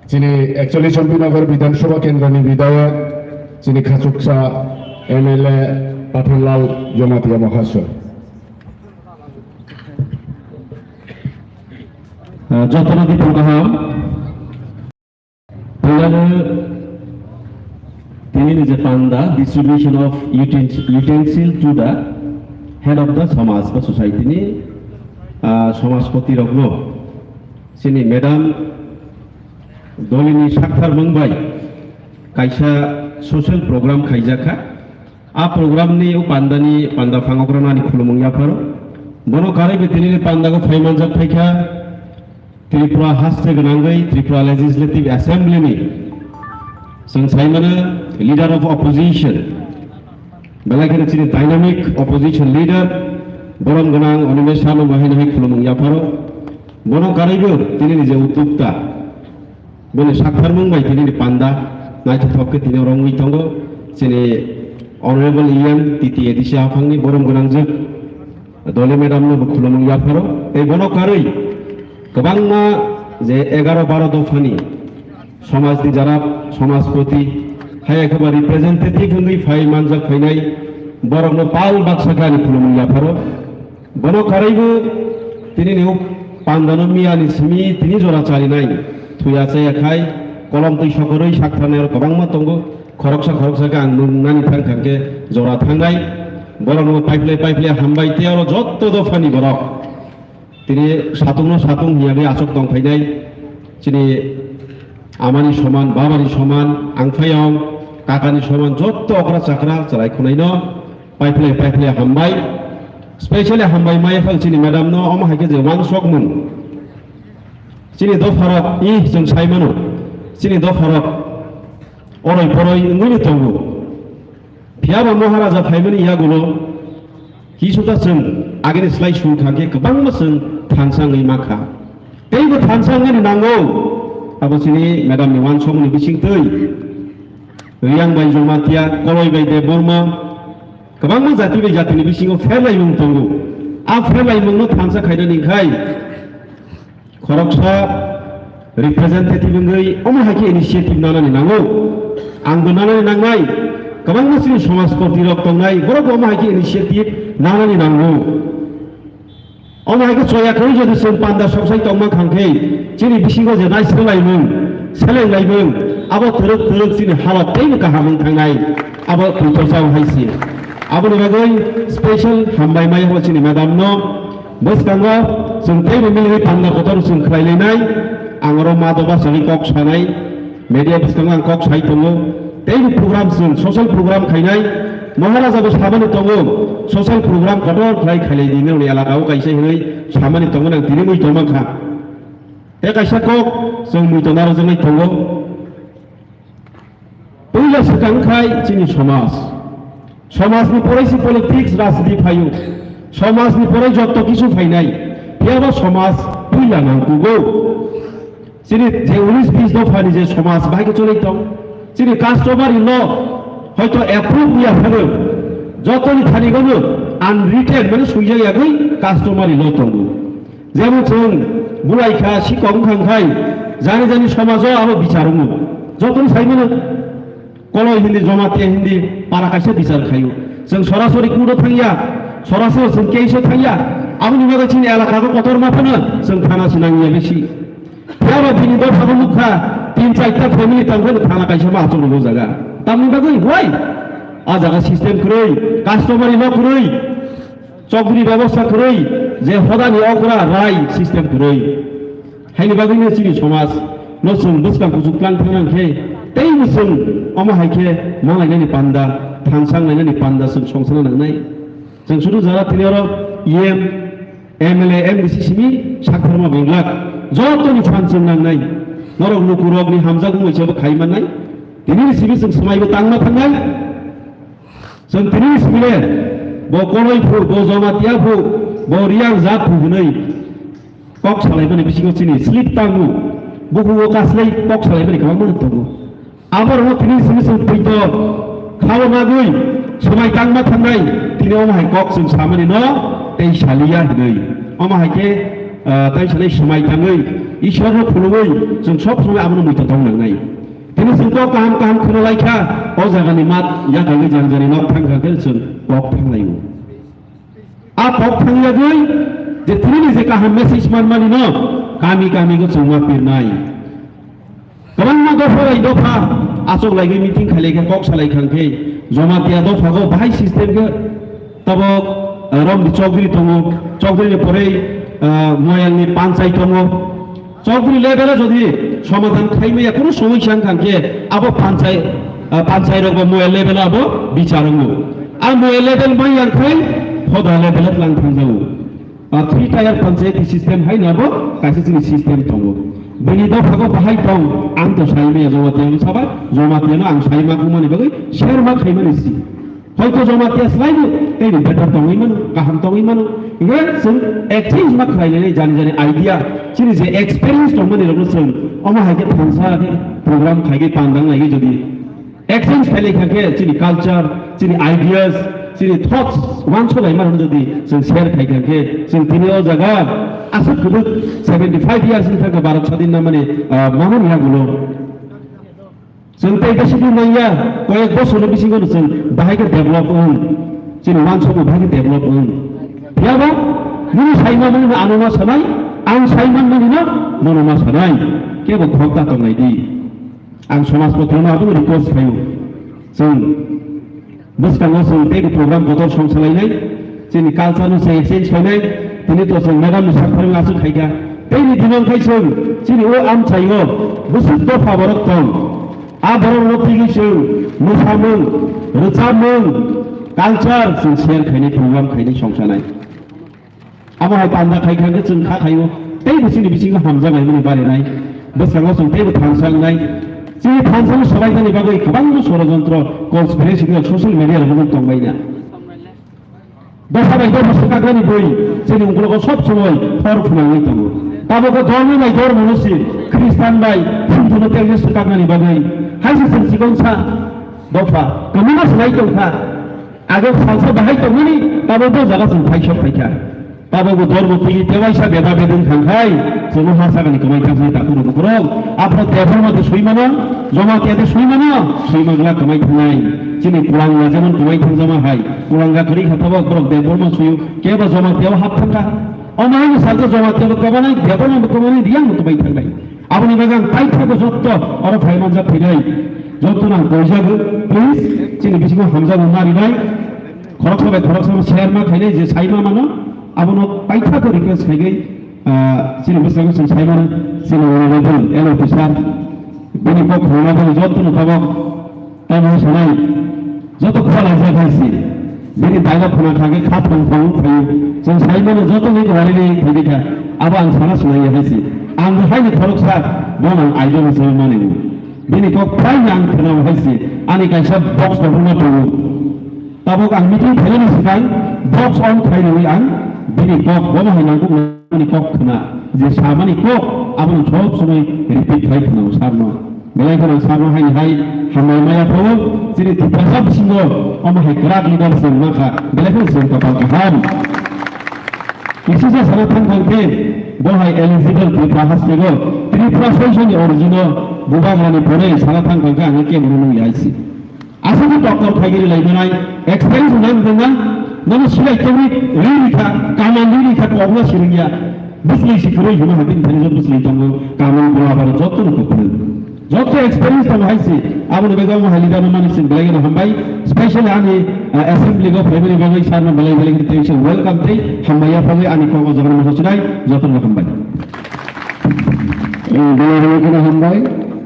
Speaker 2: sini actually Champinagar Bidhan Sabha Kendrani Bidayak sini Khasuksa MLA Pathanlal Jamatia Mahasya যতনা di pangkaham Pengalaman ini is a panda distribution of utensil to the head of the Samaj বা society ni Samajpati রগ্ন sini madam dolini sakthar mangbai kaisa social program khaijaka a program ni u panda phangograna ni khulumung yaparo bono kare betini panda ko phaimanjak phaikha Tripura haste ganangai Tripura Legislative Assembly ni sang saimana leader of opposition belakira chini dynamic opposition leader borom ganang onimeshano mahinai khulumung yaparo bono karaibo tini nije utukta bone sakthar mungbai tini ni panda naiti thokke tini rongui tongo chini honorable Ian titi edisi afangni borom ganangjak dole madam no khulumung yaparo ei bono karai गोबांमा जे 11-12 दफानि समाजनि Zara समाजपति हाय एकेबारे representative हंगै phi मानजाक फैनाय बरंनो पाल बाक्साखानि खुलुमनि याफारो बनो खारैबो तिनि नेउ पान्दानो मियानि सिमि तिनि जरा चालिनाय थुया चायाखाय कलम दै सकरै साकथानाय गोबांमा दंगो खरकसा आं नुनानि थांखांके जरा थांनाय बरंनो पाइपले हामबाय तेयारो जत्त दफानि बरक তিনি সাতুং হিয়াবে আচক দংফাইনাই চিনি আমানি সমান বাবানি সমান আংফাইং কাকানি সমান যত অকরা চাকরা চালাইখনাই ন পাইফলে হামবাই স্পেশালি হামবাই মাইফাল চিনি ম্যাডাম ন অম হাইকে যে ওয়ান সকমুন চিনি দ ফারাক ই जों সাইমানো চিনি দ ফারাক অরই পরই ngui তঙ্গু ফিয়াবা Maharaja ফাইমানি ইয়াগুলো Kisuta seng ageni slide shoot hake kebang meseng tansang maka. Tapi tansang ni nango. Apa sini madam ni wan song ni bising tui. Riang bai jomatia koloi bai de borma. Kebang jati ni bising o fairlai mung tunggu. A fairlai mung no tansa kaida ni kai. Koroksa representative ngai omo hake initiative nana ni nango. Anggo nana ni nangai. Kebang mesing समाजपति rok tongai borok omo hake initiative नानानि नांगौ अमायखौ चयाखै जुदि जों पान्दा सबसाय तंमा खांखै चिनि बिसिङाव जेनाय सेलायलायमोन आबो थोरक चिनि हालत Taino गाहामों थांनाय आबो फैथोसाव हायसि आबोनि बागै स्पेशल हामबाय माय हो चिनि मैडम न बसकांगो जों तैनो मिलि पान्दा गथर जों खालायलायनाय आंरो मादबा सनि कक सानाय मेडिया बसकांगो आं कक साय दङ तैनो प्रग्राम जों ससियेल प्रग्राम खायनाय महाराजाबो सामानि दङो ससियेल प्रग्राम कटर खाय खालायदिनो उनि एलाकाव कायसे हनै सामानि दङ आं दिनै मुइ दमाखा ए कायसाखौ जों मुइ दनारो जों दङ पहिला सिगांखाय जोंनि समाजनि फरायसि पलिटिक्स राजनीति फायो समाजनि फराय जत्त किछु फायनाय बेयाव समाज पहिला नांगौ जोंनि जे 19-20 दफानि जे समाज बाहायखौ चलै दं जोंनि कास्टमारि ल হয়তো অ্যাপ্রুভ নিয়া ফেলে যতনি খানিগনো আনরিটেন মানে সুইজায়াগৈ কাস্টমারি ল দङ যেমন जों बुलाइखा सिकं खांखाय জানি সমাজও আবো বিচারমু যতনি সাইমেনো কলয় হিন্দি জমাতে হিন্দি পারা কাইসে বিচার খায়ু जों সরাসরি কুড়ো থাইয়া সরাসরি जों কেইসে থাইয়া আবনি মাগা চিনি এলাকাগো কতর মাথানো जों থানা সিনাংনিয়া বেশি यारो बिनि दफागो मुखा 3-4टा फेमिलि तंगो थाना काइसो मा चलगो जागा तामनि बागै होय आ जागा सिस्टेम खरै कास्टमारि ल खरै चौकरी व्यवस्था खरै जे हदानि अकरा राय सिस्टेम खरै हाइनि बागैनो चिनि समाज नसुं बुसकां कुजुक्लां थांनांखे तैनो जों अमा हाइखे मालायनायनि पान्दा थांसांनायनि पान्दा जों संसार नांनाय जों सुदु जारा तिनियारो EM MLA MDC सिमि साखरमा बेंलाक जतनि फानसों नांनाय नरक नुकुरगनि हामजागु मोइसाबो खायमानाय दिनै सिबि जों समायबो तांना थांनाय जों दिनै सिबिले ब कलयफु ब जमातियाफु ब रियां जाफु नै कक सालायबोनि बिसिङाव चिनि स्लिप तांगु बुहुओ कासलै कक सालायबोनि खामा मोन दङ आबार हो दिनै सिबि जों फैतो खाव नागुइ समाय तांना थांनाय दिनै अमाहाय कक जों सामानि न दै सालिया नै अमाहायके ताइ सानै समाय थाङै इसोरनो खुलुमै जों सब समय आबनो मैथा दंनांनाय दिनै जों गाहाम खोनालायखा अ जागानि मात यागानि जांजानि न थांगागोन जों कक थांलायो pok thangyagoi je tini je kaham message manmani no kami go chungma pirnai kabang ma dofa asok lagi meeting khalai ke kok salai khangke joma tia dofa go bahai system ke tabo rom di chogri tongo chogri ni pore moyal ni panchai tongo chogri level e jodi সমাধান Jaime কোনো সমস্যা খাঙ্কে আবো পাঞ্চাই রব mobile level আবো বিচারঙ্গ আর mobile level মাই আর খাই হদা level lung থাঙ্গাও আর 3 tyre panchayat system high নাবো কাছে চিনি system তঙ্গ বেনি দ ভাগো বাহাই তং আং তো সাইমে জমাতে সাবা জমাতে না আং সাইমা কুমানি বাগৈ শেয়ার মা খাইমানিসি হয়তো জমাতে স্লাইনো এই বেটার তঙ্গই মানো গাহাম তঙ্গই মানো ইগে जों एक्टिव मा खाइले जानि आइडिया चिनि जे एक्सपीरियंस दंमोन रनो जों अमा हागे थांसा प्रोग्राम खाइगे पांदां लागे जदि एक्सचेंज खाइले खाके चिनि कल्चर चिनि आइडियाज चिनि थॉट्स वान सोलाय मारन जदि जों शेयर खाइगे जों दिनेও জায়গা আসু খুব 75 ইয়ার্स नि थाखाय भारत स्वाधीन ना माने मामन यागुलो जों ताइगासि दिनाया कয়েক বছর बिसिङो जों बाहायगे डेभलप चिनि मानसोखौ बाहायगे डेभलप याबा नों साइमान नि आनोमा सनाय आं साइमान नि नोमा सनाय केबो खक्ता तंनायदि आं समाज पत्रनो आबो रिक्वेस्ट खायो जों बसकांगो जों टेक प्रोग्राम गदर संसालायनाय जोंनि कालचारनि से एक्सचेंज खायनाय दिनै तो जों मेडाम साखर आसु खायगा दैनि दिनाव खायसों जोंनि ओ आम चाइयो बुसुद फाबरक दं आ बरन लपिगि जों मोसामोन रोजाबमोन कालचार जों शेयर खायनाय प्रोग्राम खायनाय संसानाय आबो हाय पान्दा खायखांगे जों खाखायो दै बिसिनि बिसिङो हामजानाय मुनि बारेनाय बसकांगो जों दैबो थांसांनाय जोंनि थांसां सबायनि बागै गोबां षड़यन्त्र कन्सपिरेसि ससियेल मिडिया रनो दंबायना दफा बाय दफा सकागानि बय जोंनि उग्रखौ सब समय फर फुनाङै दङ ताबो धर्म बाय धर्म नसि ख्रिस्टान बाय हिन्दुनो तेलनि सकागानि बागै हायसे जों सिगंसा दफा कमिना सलाय दंखा आगे सालसा बाहाय दंनि ताबो द जागा जों फायखा ताबो धर्म पिगि तेवाइसा बेदा बेदन खांखाय जों हासागानि कमाय थांसै ताकुनो बुकरं आपनो तेफरमादे सुइमानो जमा तेदे सुइमागला कमाय थांनाय चिनि कुलांगा जेमन कमाय थांजामा हाय कुलांगा खरि खाथाबो करक देफरमा सुयु केबा जमा तेव हाब थांगा अमायनि सालसा जमा तेव कबानाय देफरमा कमाय दियां कमाय थांनाय आपनि बागान पाइथाबो जत्त अर फाइमानजा फैनाय जत्तना गयजाबो प्लिज चिनि बिसिङो हामजाबो मारिनाय खरक शेयर मा खायनाय जे साइमा मानो आबनो पाइथा को रिक्वेस्ट खाइगै चिनि बसकांगो जों साइमान चिनि लेभेल एल अफिसार बिनि को खौनाबो जत्तनो ताबो ताबो सनाय जत खला जागायसि बिनि दाइला खना खागे खाथन फाउ फायो जों साइमान जत्तनि गरायनि फैदिका आबो आं साना सुनाय हायसि आं हायनि खरकसा बन आइडल जों माने बिनि को प्राय आं खोनाव हायसि आनि गायसा बक्स दंनो दङ ताबो आं मिटिं खायनि सिगां बक्स अन खायनि आं बिनि कक बनो हायनांगौ नि कक खोना जे सामानि कक आबो सब समय रिपिट खायखनाव सारनो बेलायखौ सारनो हाय हामनाय माया फाव जेरै तिपासाब सिंगो अम हाय ग्राब लिडार जों माखा बेलायखौ जों कपाल गाहाम किसिजा सारा थांखांते बहाय एलिजिबल त्रिपुरा हास्टेगो त्रिपुरा सयजननि अरिजिनल बुबागानि परे सारा थांखांका आङो केमरनो याइसि आसामनि डक्टर खायगिरि लायनाय एक्सपिरियेन्स नांदोंना नों सिलाय केवि रिखा कामानि रिखा अबला सिरिया बुसलि सिखरै हुनो हादिन थानि जब बुसलि दंगो कामन बराबर जत्तनो कपन जत्त एक्सपिरियेन्स दं हायसि आबनो बेगाव हालिदानो मानिसिन बेलायगनो हामबाय स्पेशल आनि असेम्बली गो फेमिलि बागै सारनो बेलाय टेंशन वेलकम दै हामबाया फागै आनि कगो जगन मसुनाय जत्तनो हामबाय
Speaker 5: ए बेलायगनो हामबाय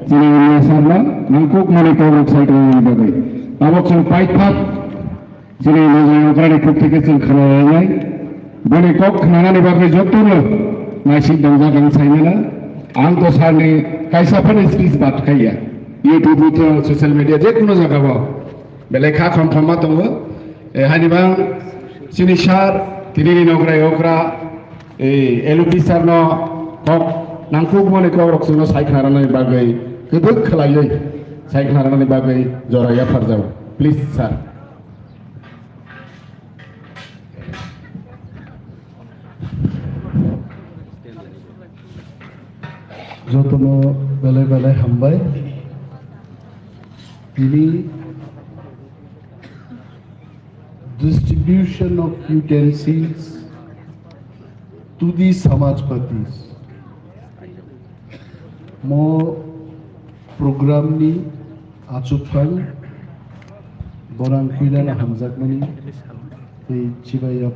Speaker 5: जिनि सारनो नंकुक माने कगो साइकलनि बागै ताबो जों पाइथाब जिनि नजरनि खुबथिके जों खोनालायनाय बनि कक खोनानानै बागै जत्तनो नायसि दंजा गां साइमेना आं तो सारनि कायसाफोरनि स्पिच बातखाया इउट्यूब तो सोशल मीडिया जेकुनु जागाबो बेलेखा खमखमा दङ हानिबां सिनि सार तिरिनि नग्राय ओग्रा ए एलपि सारनो कक नांकुक माने कक जोंनो साइखनानै बागै गोदोक खलायै साइखनानै बागै जराया फारजाव प्लिज सार
Speaker 1: जत्तनो बेलाय हामबाय दिनै
Speaker 2: distribution of utensils to the Samajpatis. Mo program ni acupan borang kuilan hamzak mani Chibaya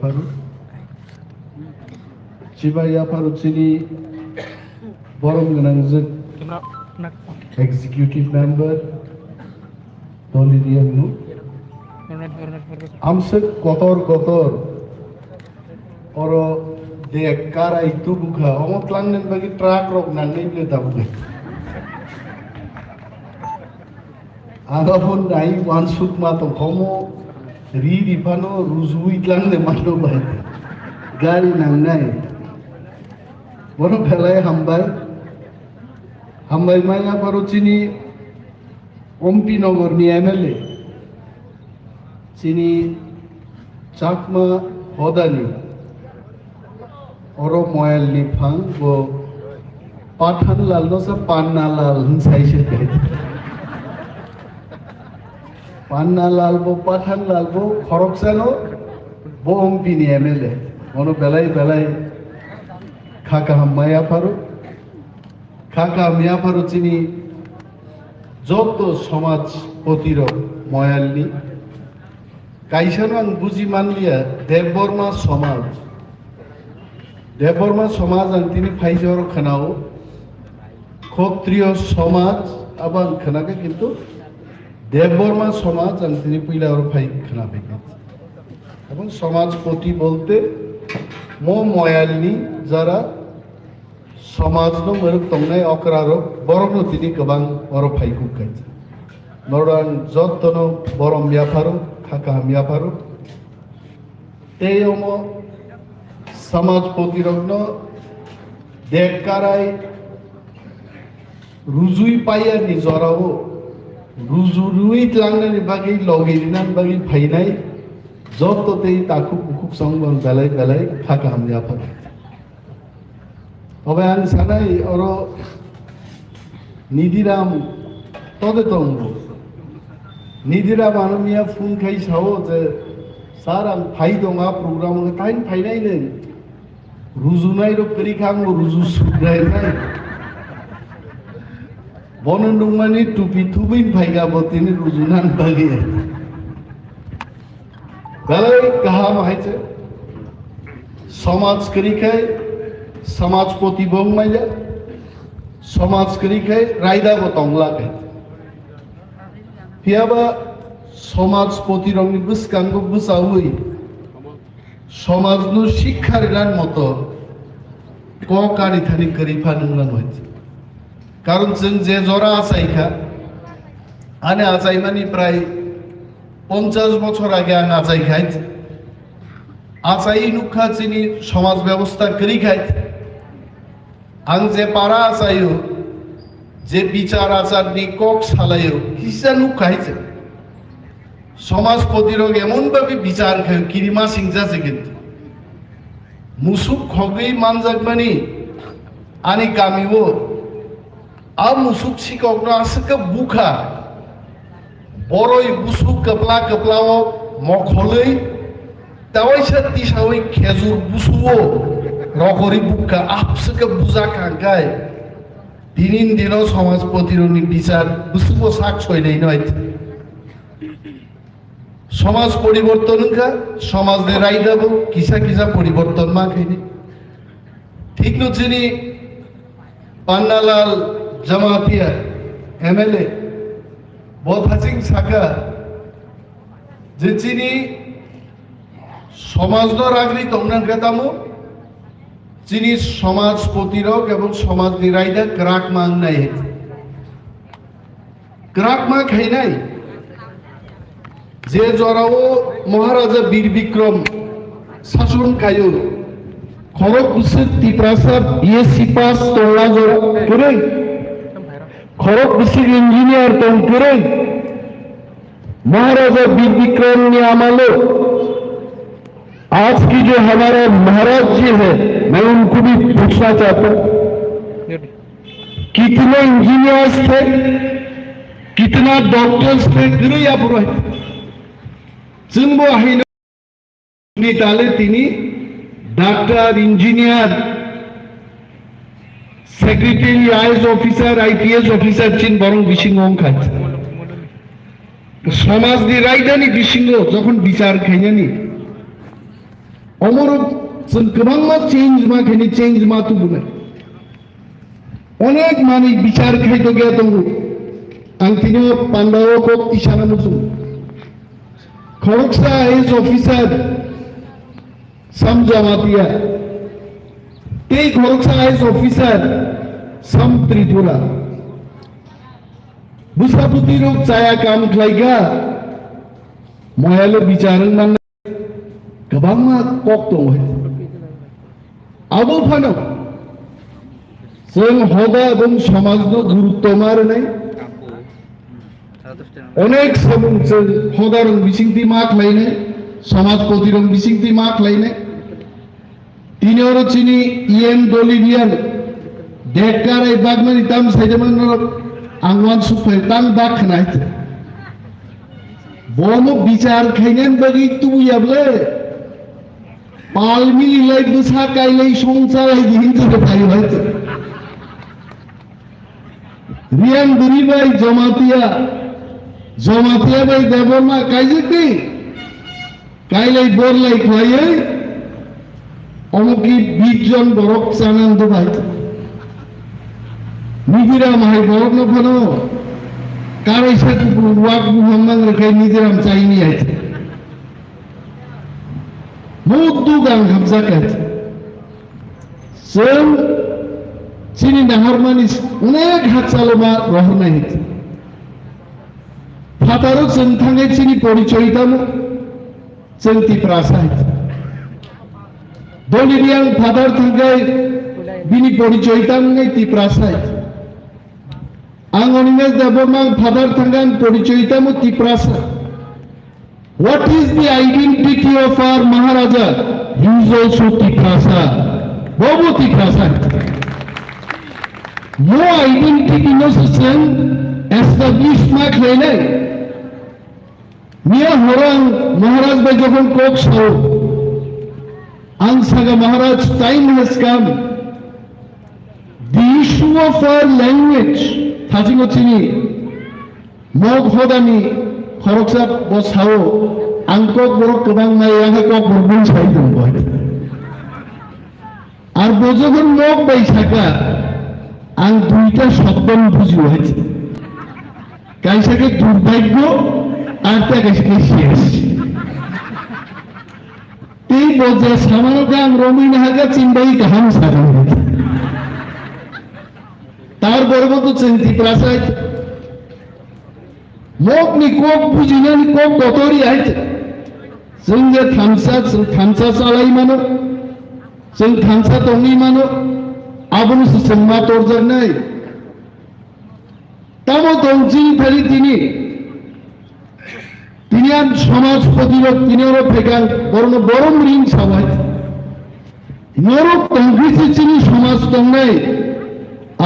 Speaker 2: Paru sini borong ganangzak executive member Doliriam nu amsek kotor oro dek kara itu buka omot langnen bagi truck rok nangne bile tabuke agapun nai wansuk ma to komo ri dipano ruzui langne mano bai gari nangnai bono belai hambai maya paru chini ompi nogor ni MLA chini chakma hodani oro moel ni phang bo pathan lal no sa panna lal sai se kai panna lal bo pathan lal bo khorok sano bo ompi ni MLA ono belai khaka maya paru chini joto samaj potirok moyalni kaisano ang buji manlia Devborma samaj ang tini phaijor khanao Kshatriya samaj abang khanake kintu Devborma samaj ang tini pila or phai khanabe এবং সমাজপতি বলতে মো ময়ালনি যারা সমাজনো মেরুক তংনাই অকরারো বরং তিনি গোবাং or ফাইকু কাইছে নরদান যতনো বরম ব্যাপারো খাকা ব্যাপারো তেয়ম সমাজপতি রগ্ন দেকারাই রুজুই পাইয়া নিজরাও রুজুরুই লাংনানি বাগি লগিনান বাগি ফাইনাই যততেই তাকু কুকুক সংবন বেলাই খাকা ব্যাপারো তবে আং সানাই অর নিদিরাম তদে তঙ্গ নিদিরাম আনমিয়া ফোন খাই সাও যে স্যার আং ফাই দঙা প্রোগ্রাম তাইন ফাইনাই নে রুজুনাই রো করি খাং রুজু সুগ্রাই নাই বনন্দুং মানি টুপি থুবিন ফাইগা বতিনি রুজুনান বাগি বেলাই কাহাম হাইছে সমাজ করি খাই সমাজপতি বংমাইয়া সমাজ করি খাই রায়দা গো তংলা খাই ফিয়াবা সমাজপতি রংনি বুসকাঙ্গ বুসাউই সমাজনো শিক্ষার গান মতো কারি থানি করি ফানুংলান হয়েছে কারণ जों যে জরা আচাইখা আনে আচাই মানি প্রায় 50 বছর আগে আং আচাই খাইছে আচাই নুখা চিনি সমাজ ব্যবস্থা করি খাইছে আং যে পারা আচাইও যে বিচার আচার নি কক সালাইও কিসা নুখাইছে সমাজ প্রতিরোগ এমন ভাবে বিচার খায় কিরিমা সিংজাছে কিন্তু মুসুক খগেই মানজাক মানি আনি কামিও আ মুসুক শিকক আসকে বুখা বড়ই বুসুক কপলাও মখলই তাওই সত্যি সাওই খেজুর বুসুও রগরি বুকা আপসকে বুজা কাঙ্গায় দিন সমাজ প্রতিরোধী বিচার বুসুবো শাক ছয়লাই নয় সমাজ পরিবর্তন সমাজ রাই দেব কিসা পরিবর্তন মা খাইনি ঠিক চিনি পান্নালাল জামাতিয়া MLA বদহাসিং সাকা যে চিনি সমাজ রাগরি তংনান খেতামো চিনি সমাজ প্রতিরোধ এবং সমাজ নিরাইদা ক্রাক মাং নাই ক্রাক মা খাই নাই যে জরাও মহারাজা বীর বিক্রম শাসন খায়ো খরক বুসে তিপ্রাসাদ BSc পাস তোলা জোর করে খরক বুসে इंजीनियर तो करे महाराजा वीर विक्रम ने आमालो आज की जो हमारे महाराज जी है मैं उनको भी पूछना चाहता हूं कितने इंजीनियर्स थे कितना डॉक्टर्स थे गिरे या पुरोहित
Speaker 7: তাহলে তিনি doctor, engineer, secretary, IAS officer, IPS officer চিন বরং বিশিং খাচ্ছে সমাজ দিয়ে রাইডানি বিশিং যখন বিচার খেয়ানি অমর गोबां চেঞ্জ মা খেনি চেঞ্জ মা তু বুনে অনেক মানে বিচার খাইতো গিয়া দङ आं तिनो पान्डाव को इशारा मुसुम खड़गसा आईएएस ऑफिसर सम जमातिया ते खड़गसा आईएएस ऑफिसर सम त्रिपुरा बुसापुती रोग चाया काम खलाइगा मयालो बिचारन मान गोबां कक दङ आबो फानो जों हदा एबं समाजनो गुरुत्व मारनाय अनेक समूह हदारं बिसिंति मा खालायनाय समाजपतिरं बिसिंति मा खालायनाय तिनियावरो चिनि इएम डलिभियान देखाराय बागमानि दाम साइदमान आंवान सुफाय तां बाखनाय बोनो बिचार खायनान बागि तुयाबले पालमिलि लाय बुसा कायलाय संसाराय हिंजो थायो रियान बुरिबाय जमातिया जमातिया भाई देवमा कायजेती कायलाय बोरलाय खाये अमुकी 20 जन बरक सानंद भाई निजिराम हाय बरक न फनो कारायसा वाक मुहम्मद रखाय निजिराम चाइनी आय मुद्दु गां हाबजाकाय जों चिनि नाहारमानि अनेक हातसालमा रहनाय फातारो जों थांनाय चिनि परिचयतामो जों तिप्रासाय दलिरियां फादार थांगाय बिनि परिचयतामो तिप्रासाय आं अनिमेश देवबर्मा फादार थांगान परिचयतामो तिप्रासा What is the identity of our Maharaja? He is also Tiprasa. Bobo Tiprasa. No identity no system established mark lene. Mia Horang Maharaj by Johan Cox ho. Ansaga Maharaj, time has come. The issue of our language, Hajimochini, Mog Hodami, खरगसा बसाओ आंको बरक गोबां मायाहा को बरबुन साइदों बय are बजगन मग बैसाका आं दुइटा शब्द बुझियो हाय कायसाके दुर्भाग्य are ता कायसाके शेष तेई बजे सामानो गां रमिन हागा चिंबाई गाहाम सारा तार बरबो चिंति प्रासाय मग नि कोक बुझिना नि कोक गतरि आइज जों जे थामसा सालाय मानो जों थामसा दङै मानो आबुन जोंमा तरजानाय तामो दंजि थारि तिनि आं समाजपतिर तिनिरो फेगान बरन बरम रिं साबाय नरक दंगिसे चिनि समाज दंनाय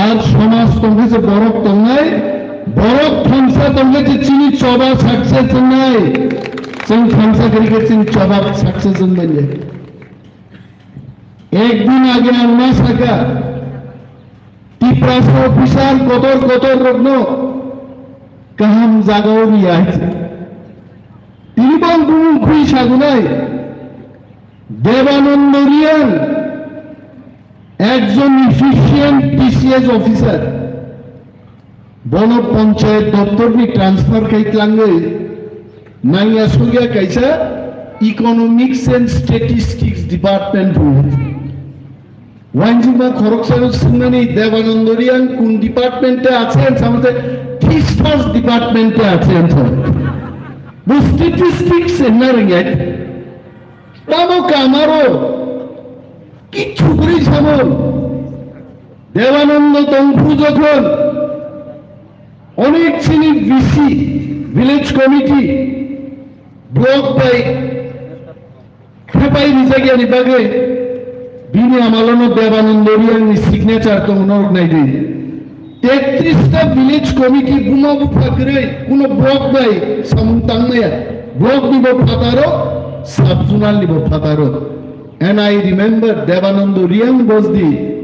Speaker 7: आर समाज दंगिसे बरक दंनाय बरक थामसा दंगे चिनी चौबा सक्सेस नहीं जों थामसा करिके चिनी चौबा सक्सेस नहीं एक दिन आगे अन्ना सका तिप्रासा ऑफिसर कतर रत्नो काहाम जागाओ रिया तिनिबां गुबुन खुइ सागुनाय देवानंद रियान एकजन इफिशिएंट टीसीएस ऑफिसर बन पंचायत दफ्तर में ट्रांसफर खाइतलांगे नाइया सुगिया कैसा इकोनॉमिक्स एंड स्टैटिस्टिक्स डिपार्टमेंट वांजिमा खरगसारो सुननानै देवानंद रियान कुन डिपार्टमेंटे आছেন सामने थिस्टास डिपार्टमेंटे आছেন वो स्टैटिस्टिक्स ना रंगे तामो कामारो किछु करि सामो देवानंद तंफु যখন অনেক চিনি বিসি ভিলেজ কমিটি ব্লক বাই খেপাই নিজাগিয়ানি বাগে বিনি আমালনো দেবানন্দ রিয়ানি সিগনেচার তো নরক নাই দেই 33টা ভিলেজ কমিটি বুমাবু ফাকরে কোন ব্লক বাই সামুন্তাংনায়া ব্লক দিব ফাতারো sub-zonal level Pataro. And I remember Devanando Riang was the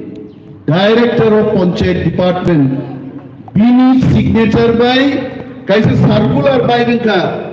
Speaker 7: director of Panchayat Department. Bini signature by kaise circular by rinka